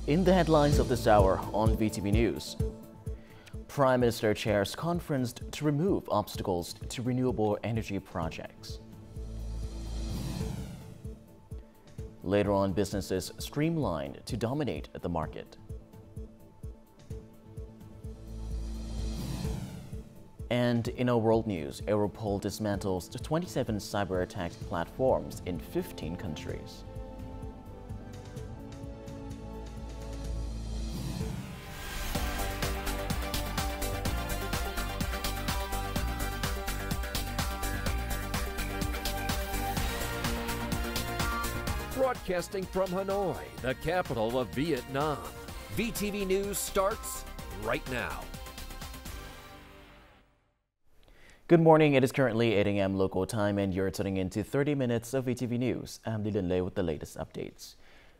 In the headlines of this hour on VTV News, Prime Minister chairs conference to remove obstacles to renewable energy projects. Later on, businesses streamline to dominate the market. And in our world news, Europol dismantles 27 cyber attack platforms in 15 countries. Broadcasting from Hanoi, the capital of Vietnam. VTV News starts right now. Good morning. It is currently 8 a.m. local time, and you're tuning into 30 minutes of VTV News. I'm Lilin Lei with the latest updates.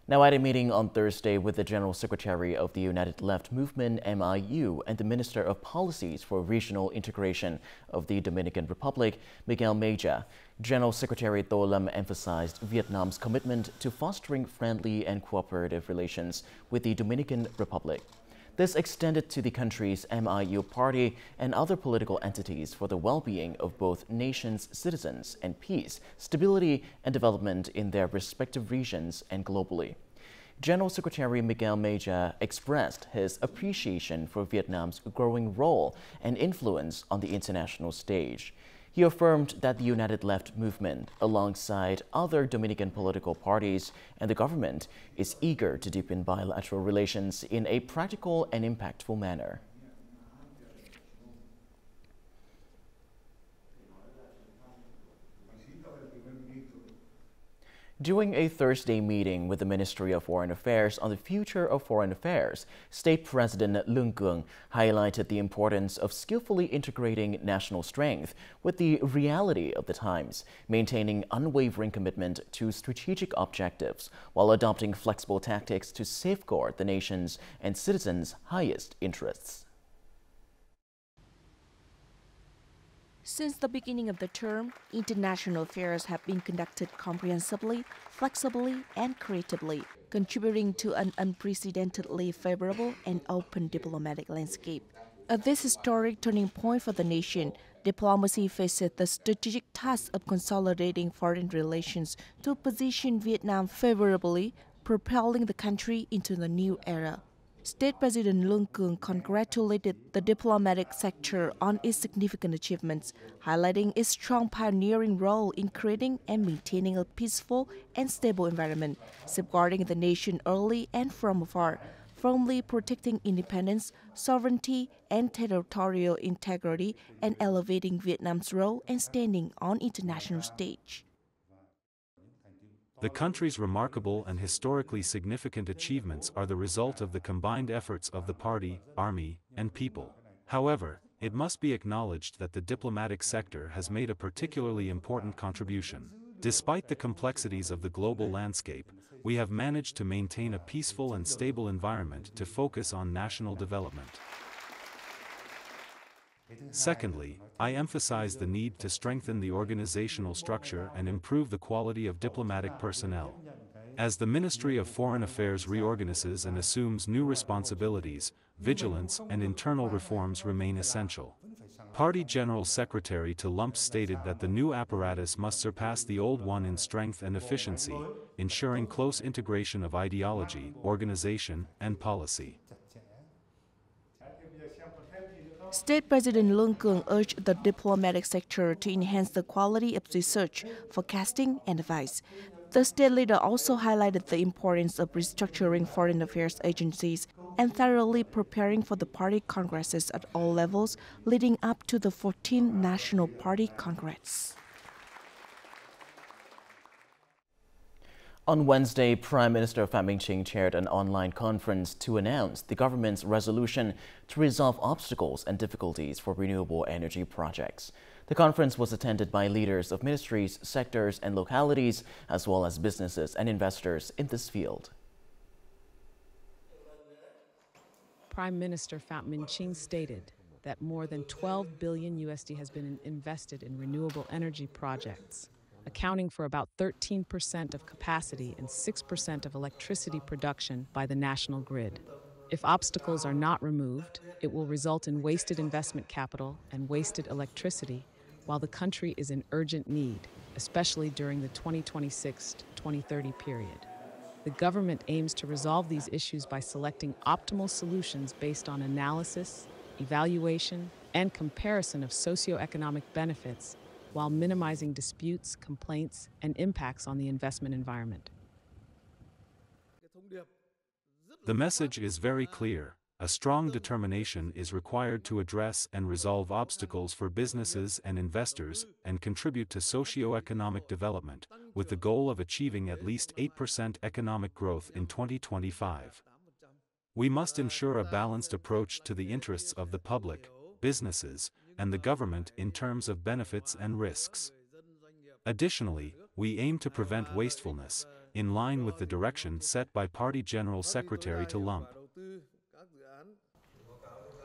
Now, at a meeting on Thursday with the General Secretary of the United Left Movement, MIU, and the Minister of Policies for Regional Integration of the Dominican Republic, Miguel Meja, General Secretary Tô Lâm emphasized Vietnam's commitment to fostering friendly and cooperative relations with the Dominican Republic. This extended to the country's MIU party and other political entities for the well-being of both nations' citizens and peace, stability, and development in their respective regions and globally. General Secretary Miguel Meja expressed his appreciation for Vietnam's growing role and influence on the international stage. He affirmed that the United Left Movement, alongside other Dominican political parties and the government, is eager to deepen bilateral relations in a practical and impactful manner. During a Thursday meeting with the Ministry of Foreign Affairs on the future of foreign affairs, State President Lương Cường highlighted the importance of skillfully integrating national strength with the reality of the times, maintaining unwavering commitment to strategic objectives while adopting flexible tactics to safeguard the nation's and citizens' highest interests. Since the beginning of the term, international affairs have been conducted comprehensively, flexibly, and creatively, contributing to an unprecedentedly favorable and open diplomatic landscape. At this historic turning point for the nation, diplomacy faces the strategic task of consolidating foreign relations to position Vietnam favorably, propelling the country into the new era. State President Lương Cường congratulated the diplomatic sector on its significant achievements, highlighting its strong pioneering role in creating and maintaining a peaceful and stable environment, safeguarding the nation early and from afar, firmly protecting independence, sovereignty, and territorial integrity, and elevating Vietnam's role and standing on international stage. The country's remarkable and historically significant achievements are the result of the combined efforts of the party, army, and people. However, it must be acknowledged that the diplomatic sector has made a particularly important contribution. Despite the complexities of the global landscape, we have managed to maintain a peaceful and stable environment to focus on national development. Secondly, I emphasize the need to strengthen the organizational structure and improve the quality of diplomatic personnel. As the Ministry of Foreign Affairs reorganizes and assumes new responsibilities, vigilance and internal reforms remain essential. Party General Secretary Tô Lâm stated that the new apparatus must surpass the old one in strength and efficiency, ensuring close integration of ideology, organization, and policy. State President Lương Cường urged the diplomatic sector to enhance the quality of research, forecasting, and advice. The state leader also highlighted the importance of restructuring foreign affairs agencies and thoroughly preparing for the party congresses at all levels, leading up to the 14th National Party Congress. On Wednesday, Prime Minister Phie chaired an online conference to announce the government's resolution to resolve obstacles and difficulties for renewable energy projects. The conference was attended by leaders of ministries, sectors, and localities, as well as businesses and investors in this field. Prime Minister Phie stated that more than $12 billion USD has been invested in renewable energy projects. accounting for about 13% of capacity and 6% of electricity production by the national grid. If obstacles are not removed, it will result in wasted investment capital and wasted electricity, while the country is in urgent need, especially during the 2026-2030 period. The government aims to resolve these issues by selecting optimal solutions based on analysis, evaluation, and comparison of socioeconomic benefits, while minimizing disputes, complaints, and impacts on the investment environment. The message is very clear. A strong determination is required to address and resolve obstacles for businesses and investors and contribute to socio-economic development, with the goal of achieving at least 8% economic growth in 2025. We must ensure a balanced approach to the interests of the public, businesses, and the government in terms of benefits and risks. Additionally, we aim to prevent wastefulness, in line with the direction set by Party General Secretary to Lump.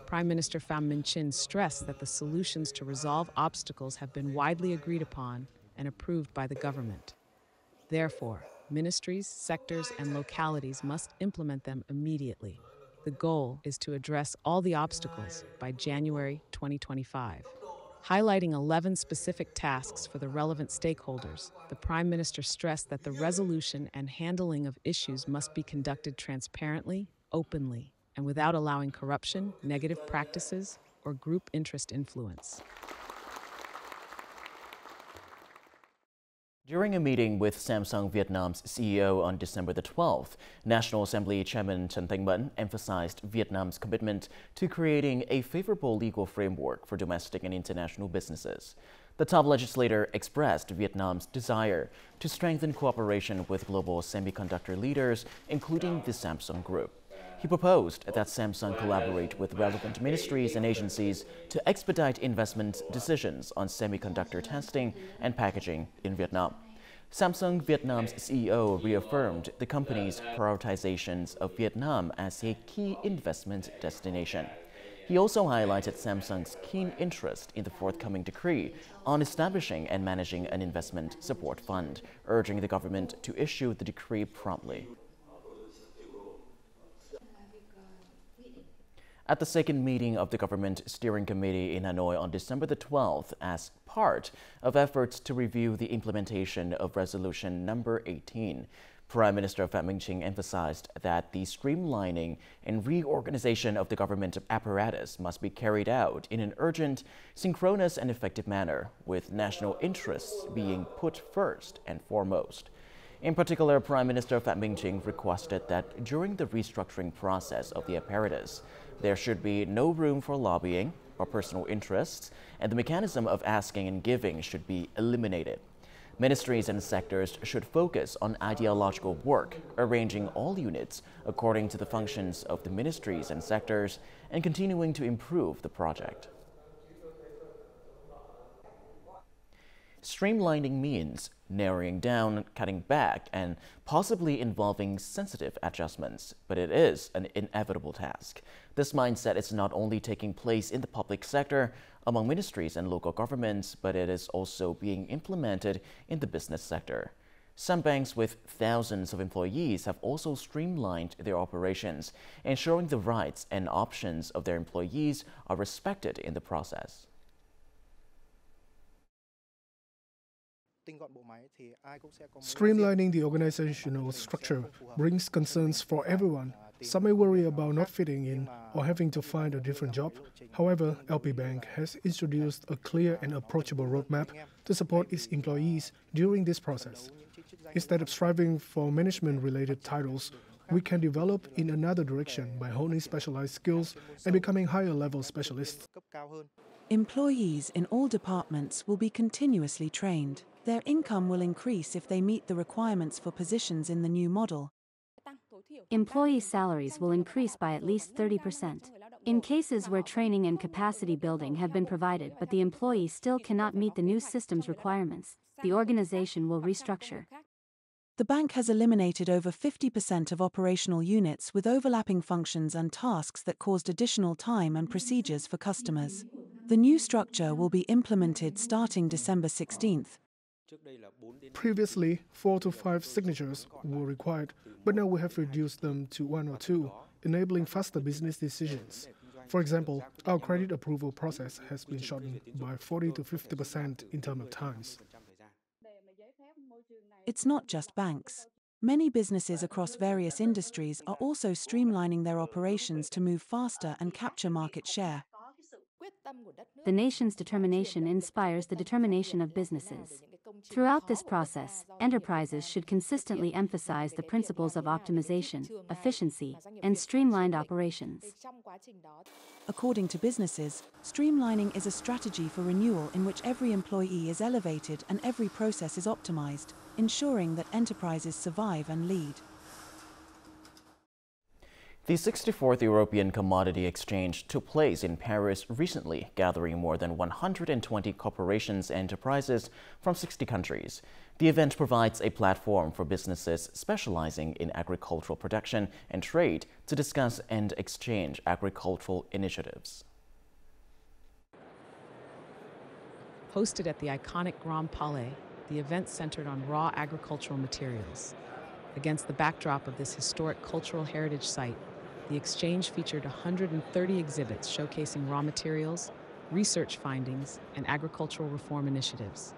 Prime Minister Pham Minh Chinh stressed that the solutions to resolve obstacles have been widely agreed upon and approved by the government. Therefore, ministries, sectors, and localities must implement them immediately. The goal is to address all the obstacles by January 2025. Highlighting 11 specific tasks for the relevant stakeholders, the Prime Minister stressed that the resolution and handling of issues must be conducted transparently, openly, and without allowing corruption, negative practices, or group interest influence. During a meeting with Samsung Vietnam's CEO on December the 12th, National Assembly Chairman Trần Thanh Mẫn emphasized Vietnam's commitment to creating a favorable legal framework for domestic and international businesses. The top legislator expressed Vietnam's desire to strengthen cooperation with global semiconductor leaders, including the Samsung Group. He proposed that Samsung collaborate with relevant ministries and agencies to expedite investment decisions on semiconductor testing and packaging in Vietnam. Samsung Vietnam's CEO reaffirmed the company's prioritizations of Vietnam as a key investment destination. He also highlighted Samsung's keen interest in the forthcoming decree on establishing and managing an investment support fund, urging the government to issue the decree promptly. At the second meeting of the Government Steering Committee in Hanoi on December the 12th, as part of efforts to review the implementation of Resolution number 18, Prime Minister Pham Minh Chinh emphasized that the streamlining and reorganization of the government apparatus must be carried out in an urgent, synchronous and effective manner, with national interests being put first and foremost. In particular, Prime Minister Pham Minh Chinh requested that during the restructuring process of the apparatus, there should be no room for lobbying or personal interests, and the mechanism of asking and giving should be eliminated. Ministries and sectors should focus on ideological work, arranging all units according to the functions of the ministries and sectors, and continuing to improve the project. Streamlining means narrowing down, cutting back, and possibly involving sensitive adjustments, but it is an inevitable task. This mindset is not only taking place in the public sector, among ministries and local governments, but it is also being implemented in the business sector. Some banks with thousands of employees have also streamlined their operations, ensuring the rights and options of their employees are respected in the process. Streamlining the organizational structure brings concerns for everyone. Some may worry about not fitting in or having to find a different job. However, LP Bank has introduced a clear and approachable roadmap to support its employees during this process. Instead of striving for management-related titles, we can develop in another direction by honing specialized skills and becoming higher-level specialists. Employees in all departments will be continuously trained. Their income will increase if they meet the requirements for positions in the new model. Employee salaries will increase by at least 30%. In cases where training and capacity building have been provided but the employee still cannot meet the new system's requirements, the organization will restructure. The bank has eliminated over 50% of operational units with overlapping functions and tasks that caused additional time and procedures for customers. The new structure will be implemented starting December 16th. Previously, 4 to 5 signatures were required, but now we have reduced them to 1 or 2, enabling faster business decisions. For example, our credit approval process has been shortened by 40 to 50% in terms of times. It's not just banks. Many businesses across various industries are also streamlining their operations to move faster and capture market share. The nation's determination inspires the determination of businesses. Throughout this process, enterprises should consistently emphasize the principles of optimization, efficiency, and streamlined operations. According to businesses, streamlining is a strategy for renewal in which every employee is elevated and every process is optimized, ensuring that enterprises survive and lead. The 64th European Commodity Exchange took place in Paris recently, gathering more than 120 corporations and enterprises from 60 countries. The event provides a platform for businesses specializing in agricultural production and trade to discuss and exchange agricultural initiatives. Hosted at the iconic Grand Palais, the event centered on raw agricultural materials. Against the backdrop of this historic cultural heritage site, the exchange featured 130 exhibits showcasing raw materials, research findings, and agricultural reform initiatives.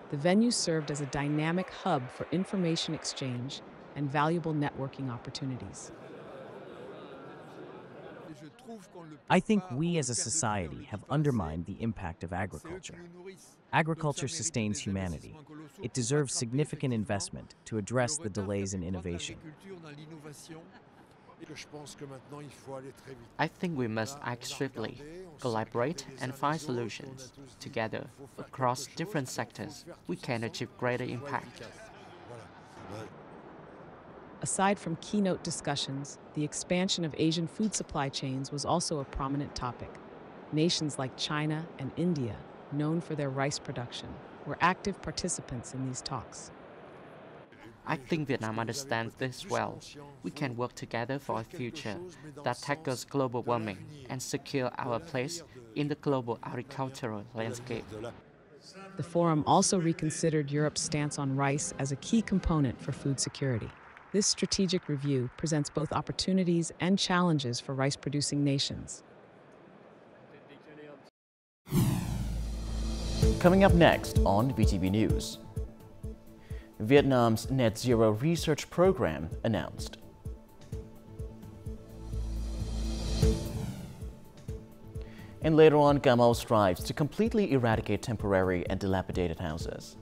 The venue served as a dynamic hub for information exchange and valuable networking opportunities. I think we as a society have undermined the impact of agriculture. Agriculture sustains humanity. It deserves significant investment to address the delays in innovation. I think we must act swiftly, collaborate and find solutions. Together, across different sectors, we can achieve greater impact. Aside from keynote discussions, the expansion of Asian food supply chains was also a prominent topic. Nations like China and India, known for their rice production, were active participants in these talks. I think Vietnam understands this well. We can work together for a future that tackles global warming and secure our place in the global agricultural landscape. The forum also reconsidered Europe's stance on rice as a key component for food security. This strategic review presents both opportunities and challenges for rice-producing nations. Coming up next on VTV News. Vietnam's net zero research program announced. And later on, Cà Mau strives to completely eradicate temporary and dilapidated houses.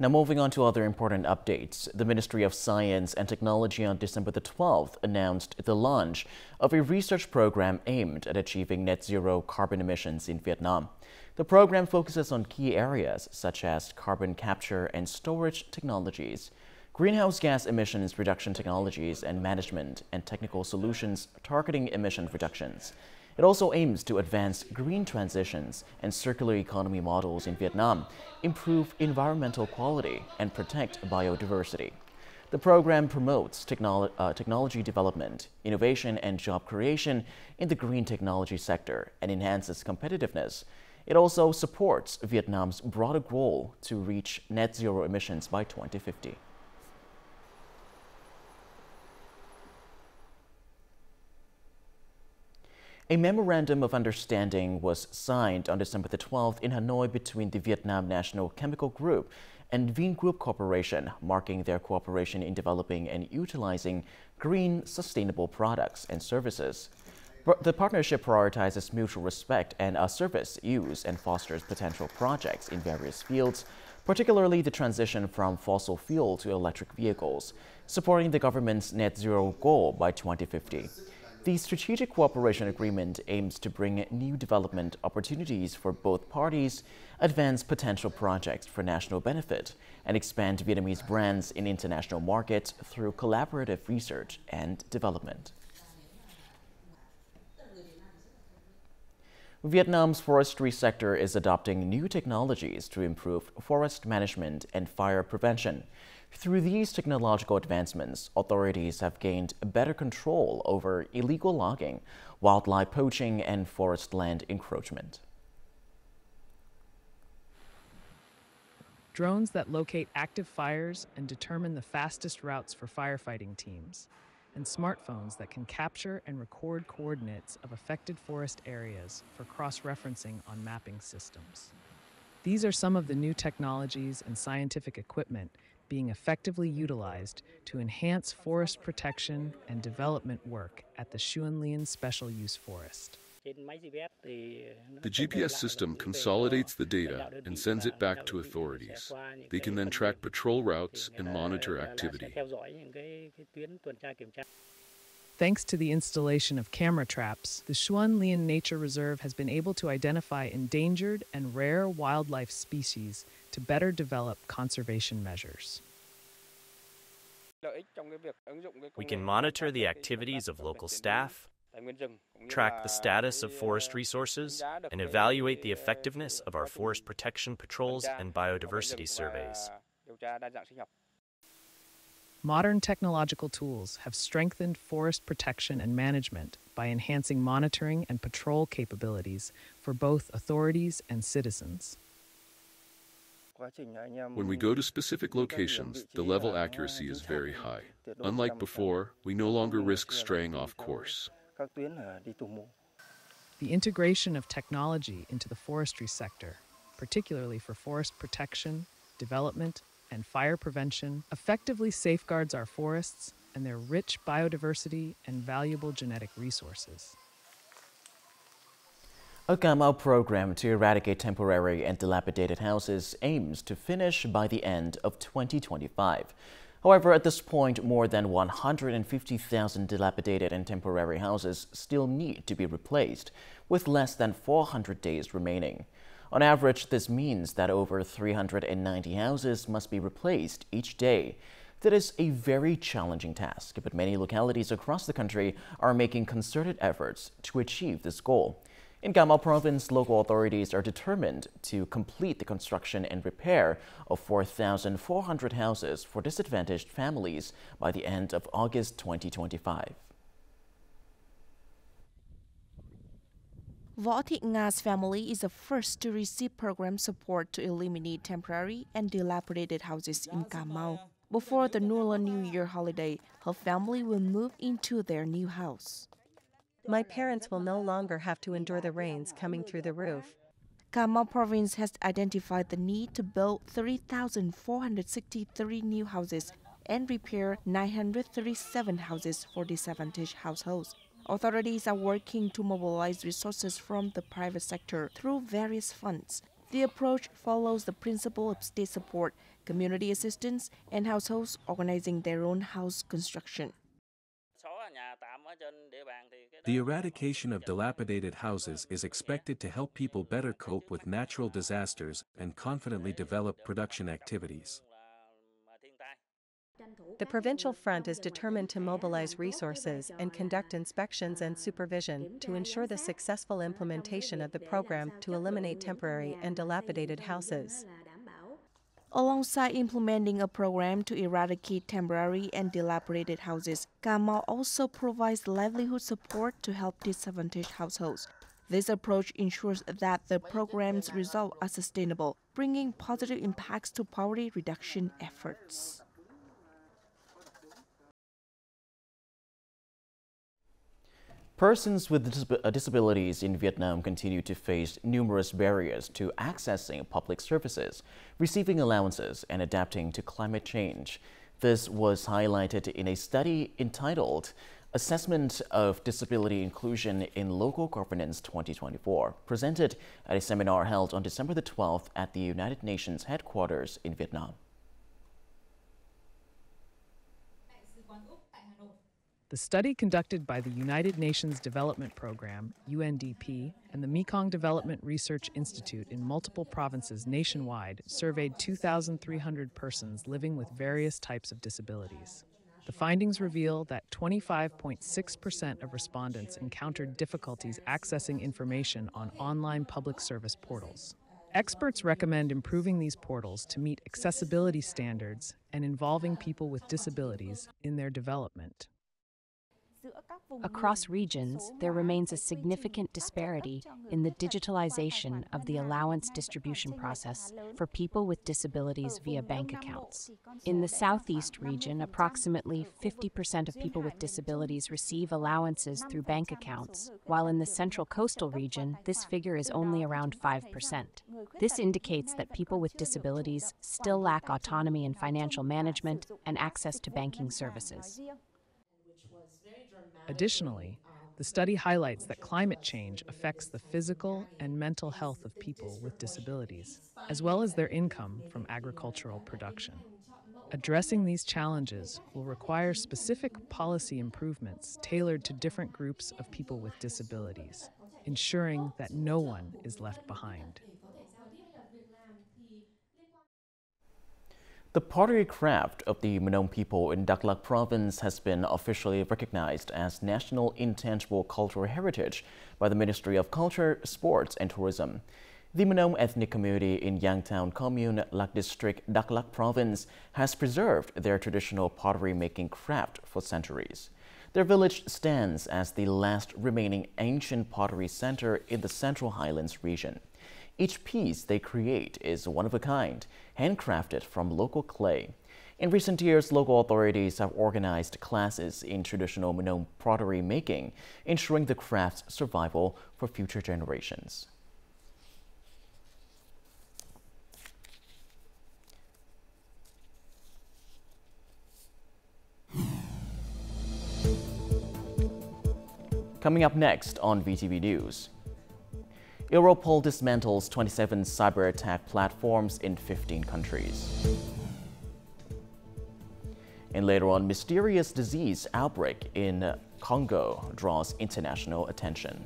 Now moving on to other important updates, the Ministry of Science and Technology on December the 12th announced the launch of a research program aimed at achieving net zero carbon emissions in Vietnam. The program focuses on key areas such as carbon capture and storage technologies, greenhouse gas emissions reduction technologies and management, and technical solutions targeting emission reductions. It also aims to advance green transitions and circular economy models in Vietnam, improve environmental quality, and protect biodiversity. The program promotes technology development, innovation, and job creation in the green technology sector and enhances competitiveness. It also supports Vietnam's broader goal to reach net zero emissions by 2050. A memorandum of understanding was signed on December the 12th in Hanoi between the Vietnam National Chemical Group and Vingroup Corporation, marking their cooperation in developing and utilizing green, sustainable products and services. The partnership prioritizes mutual respect and service use and fosters potential projects in various fields, particularly the transition from fossil fuel to electric vehicles, supporting the government's net zero goal by 2050. The Strategic Cooperation Agreement aims to bring new development opportunities for both parties, advance potential projects for national benefit, and expand Vietnamese brands in international markets through collaborative research and development. Vietnam's forestry sector is adopting new technologies to improve forest management and fire prevention. Through these technological advancements, authorities have gained better control over illegal logging, wildlife poaching, and forest land encroachment. Drones that locate active fires and determine the fastest routes for firefighting teams, and smartphones that can capture and record coordinates of affected forest areas for cross-referencing on mapping systems. These are some of the new technologies and scientific equipment being effectively utilized to enhance forest protection and development work at the Xuan Lien Special Use Forest. The GPS system consolidates the data and sends it back to authorities. They can then track patrol routes and monitor activity. Thanks to the installation of camera traps, the Xuan Lien Nature Reserve has been able to identify endangered and rare wildlife species to better develop conservation measures. We can monitor the activities of local staff, track the status of forest resources, and evaluate the effectiveness of our forest protection patrols and biodiversity surveys. Modern technological tools have strengthened forest protection and management by enhancing monitoring and patrol capabilities for both authorities and citizens. When we go to specific locations, the level accuracy is very high. Unlike before, we no longer risk straying off course. The integration of technology into the forestry sector, particularly for forest protection, development, and fire prevention, effectively safeguards our forests and their rich biodiversity and valuable genetic resources. A Cà Mau program to eradicate temporary and dilapidated houses aims to finish by the end of 2025. However, at this point, more than 150,000 dilapidated and temporary houses still need to be replaced, with less than 400 days remaining. On average, this means that over 390 houses must be replaced each day. That is a very challenging task, but many localities across the country are making concerted efforts to achieve this goal. In Cà Mau province, local authorities are determined to complete the construction and repair of 4,400 houses for disadvantaged families by the end of August 2025. Võ Thị Nga's family is the first to receive program support to eliminate temporary and dilapidated houses in Cà Mau. Before the Lunar New Year holiday, her family will move into their new house. My parents will no longer have to endure the rains coming through the roof. Cà Mau province has identified the need to build 3,463 new houses and repair 937 houses for disadvantaged households. Authorities are working to mobilize resources from the private sector through various funds. The approach follows the principle of state support, community assistance, and households organizing their own house construction. The eradication of dilapidated houses is expected to help people better cope with natural disasters and confidently develop production activities. The provincial front is determined to mobilize resources and conduct inspections and supervision to ensure the successful implementation of the program to eliminate temporary and dilapidated houses. Alongside implementing a program to eradicate temporary and dilapidated houses, Cà Mau also provides livelihood support to help disadvantaged households. This approach ensures that the program's results are sustainable, bringing positive impacts to poverty reduction efforts. Persons with disabilities in Vietnam continue to face numerous barriers to accessing public services, receiving allowances, and adapting to climate change. This was highlighted in a study entitled Assessment of Disability Inclusion in Local Governance 2024, presented at a seminar held on December the 12th at the United Nations headquarters in Vietnam. The study conducted by the United Nations Development Program, UNDP, and the Mekong Development Research Institute in multiple provinces nationwide surveyed 2,300 persons living with various types of disabilities. The findings reveal that 25.6% of respondents encountered difficulties accessing information on online public service portals. Experts recommend improving these portals to meet accessibility standards and involving people with disabilities in their development. Across regions, there remains a significant disparity in the digitalization of the allowance distribution process for people with disabilities via bank accounts. In the Southeast region, approximately 50% of people with disabilities receive allowances through bank accounts, while in the Central Coastal region, this figure is only around 5%. This indicates that people with disabilities still lack autonomy in financial management and access to banking services. Additionally, the study highlights that climate change affects the physical and mental health of people with disabilities, as well as their income from agricultural production. Addressing these challenges will require specific policy improvements tailored to different groups of people with disabilities, ensuring that no one is left behind. The pottery craft of the Mnong people in Dak Lak province has been officially recognized as National Intangible Cultural Heritage by the Ministry of Culture, Sports and Tourism. The Mnong ethnic community in Yangtown Commune, Lak District, Dak Lak province has preserved their traditional pottery making craft for centuries. Their village stands as the last remaining ancient pottery center in the Central Highlands region. Each piece they create is one of a kind, handcrafted from local clay. In recent years, local authorities have organized classes in traditional Mnong pottery making, ensuring the craft's survival for future generations. Coming up next on VTV News. Europol dismantles 27 cyber attack platforms in 15 countries. And later on, mysterious disease outbreak in Congo draws international attention.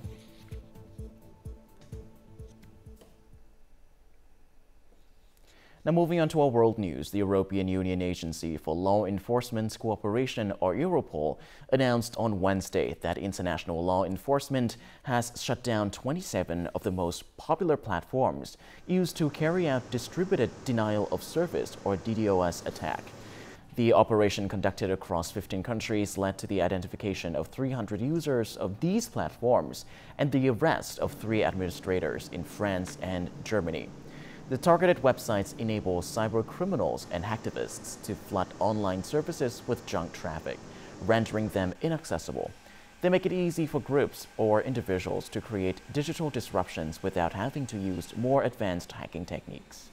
Now moving on to our world news, the European Union Agency for Law Enforcement Cooperation, or Europol, announced on Wednesday that international law enforcement has shut down 27 of the most popular platforms used to carry out distributed denial of service, or DDoS attack. The operation conducted across 15 countries led to the identification of 300 users of these platforms and the arrest of 3 administrators in France and Germany. The targeted websites enable cyber criminals and hacktivists to flood online services with junk traffic, rendering them inaccessible. They make it easy for groups or individuals to create digital disruptions without having to use more advanced hacking techniques.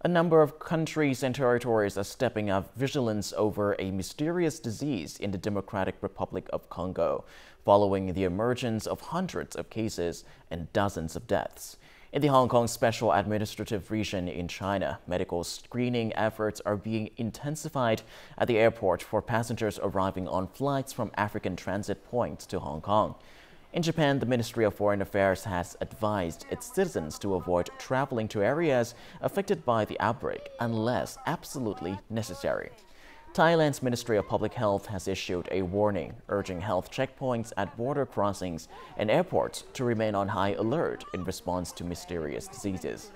A number of countries and territories are stepping up vigilance over a mysterious disease in the Democratic Republic of Congo, following the emergence of hundreds of cases and dozens of deaths. In the Hong Kong Special Administrative Region in China, medical screening efforts are being intensified at the airport for passengers arriving on flights from African transit points to Hong Kong. In Japan, the Ministry of Foreign Affairs has advised its citizens to avoid traveling to areas affected by the outbreak unless absolutely necessary. Thailand's Ministry of Public Health has issued a warning urging health checkpoints at border crossings and airports to remain on high alert in response to mysterious diseases.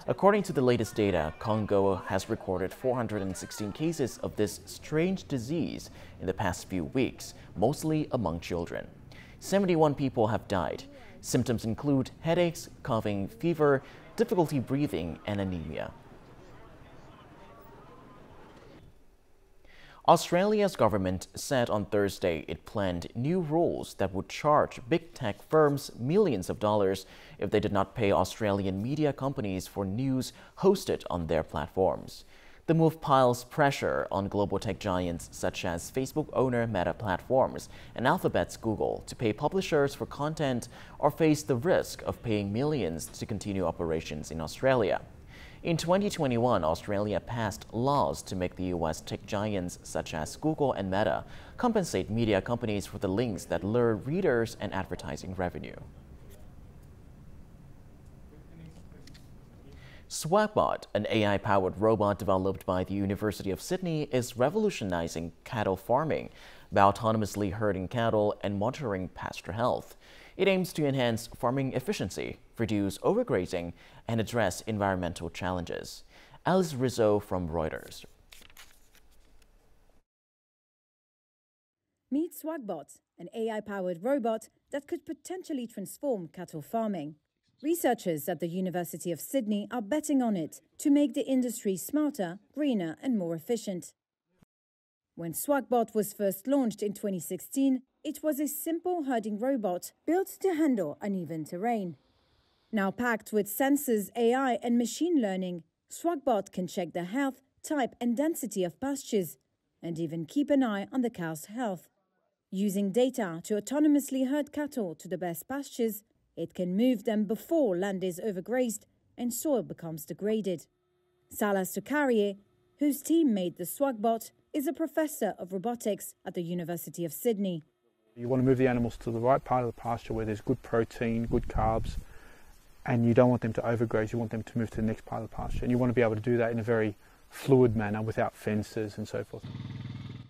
According to the latest data, Congo has recorded 416 cases of this strange disease in the past few weeks, mostly among children. 71 people have died. Symptoms include headaches, coughing, fever, difficulty breathing, and anemia. Australia's government said on Thursday it planned new rules that would charge big tech firms millions of dollars if they did not pay Australian media companies for news hosted on their platforms. The move piles pressure on global tech giants such as Facebook owner Meta Platforms and Alphabet's Google to pay publishers for content or face the risk of paying millions to continue operations in Australia. In 2021, Australia passed laws to make the U.S. tech giants such as Google and Meta compensate media companies for the links that lure readers and advertising revenue. Swagbot, an AI-powered robot developed by the University of Sydney, is revolutionizing cattle farming by autonomously herding cattle and monitoring pasture health. It aims to enhance farming efficiency, reduce overgrazing, and address environmental challenges. Alice Rizzo from Reuters. Meet Swagbot, an AI-powered robot that could potentially transform cattle farming. Researchers at the University of Sydney are betting on it to make the industry smarter, greener, and more efficient. When Swagbot was first launched in 2016, it was a simple herding robot built to handle uneven terrain. Now packed with sensors, AI, and machine learning, Swagbot can check the health, type, and density of pastures, and even keep an eye on the cow's health. Using data to autonomously herd cattle to the best pastures, it can move them before land is overgrazed and soil becomes degraded. Salah Sukarie, whose team made the Swagbot, is a professor of robotics at the University of Sydney. You want to move the animals to the right part of the pasture where there's good protein, good carbs, and you don't want them to overgraze, you want them to move to the next part of the pasture. And you want to be able to do that in a very fluid manner without fences and so forth.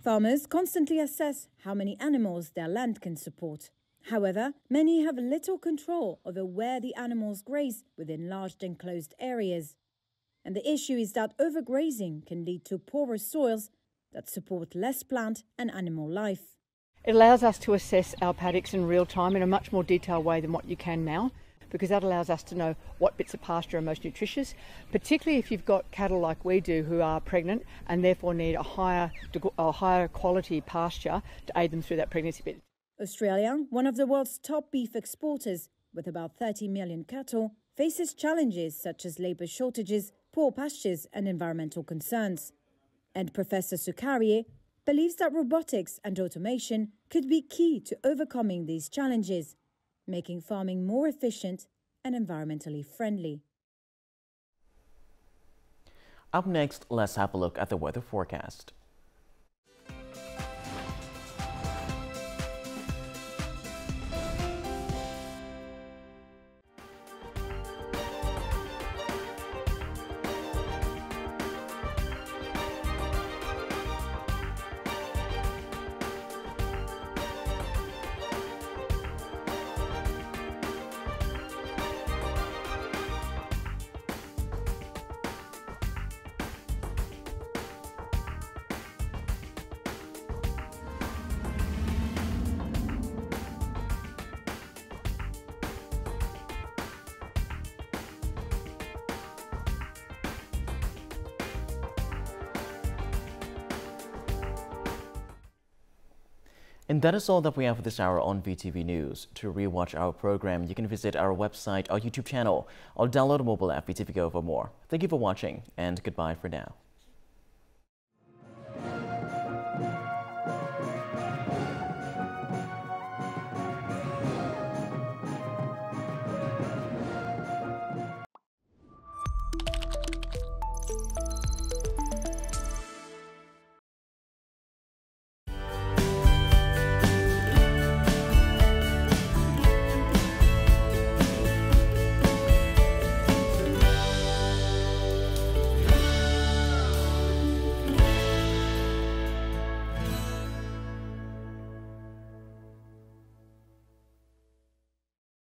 Farmers constantly assess how many animals their land can support. However, many have little control over where the animals graze within large enclosed areas. And the issue is that overgrazing can lead to poorer soils that support less plant and animal life. It allows us to assess our paddocks in real time in a much more detailed way than what you can now, because that allows us to know what bits of pasture are most nutritious, particularly if you've got cattle like we do who are pregnant and therefore need a higher quality pasture to aid them through that pregnancy bit. Australia, one of the world's top beef exporters, with about 30 million cattle, faces challenges such as labour shortages, poor pastures and environmental concerns. And Professor Sukarie believes that robotics and automation could be key to overcoming these challenges, making farming more efficient and environmentally friendly. Up next, let's have a look at the weather forecast. And that is all that we have for this hour on VTV News. To rewatch our program, you can visit our website, our YouTube channel, or download a mobile app VTVgo for more. Thank you for watching, and goodbye for now.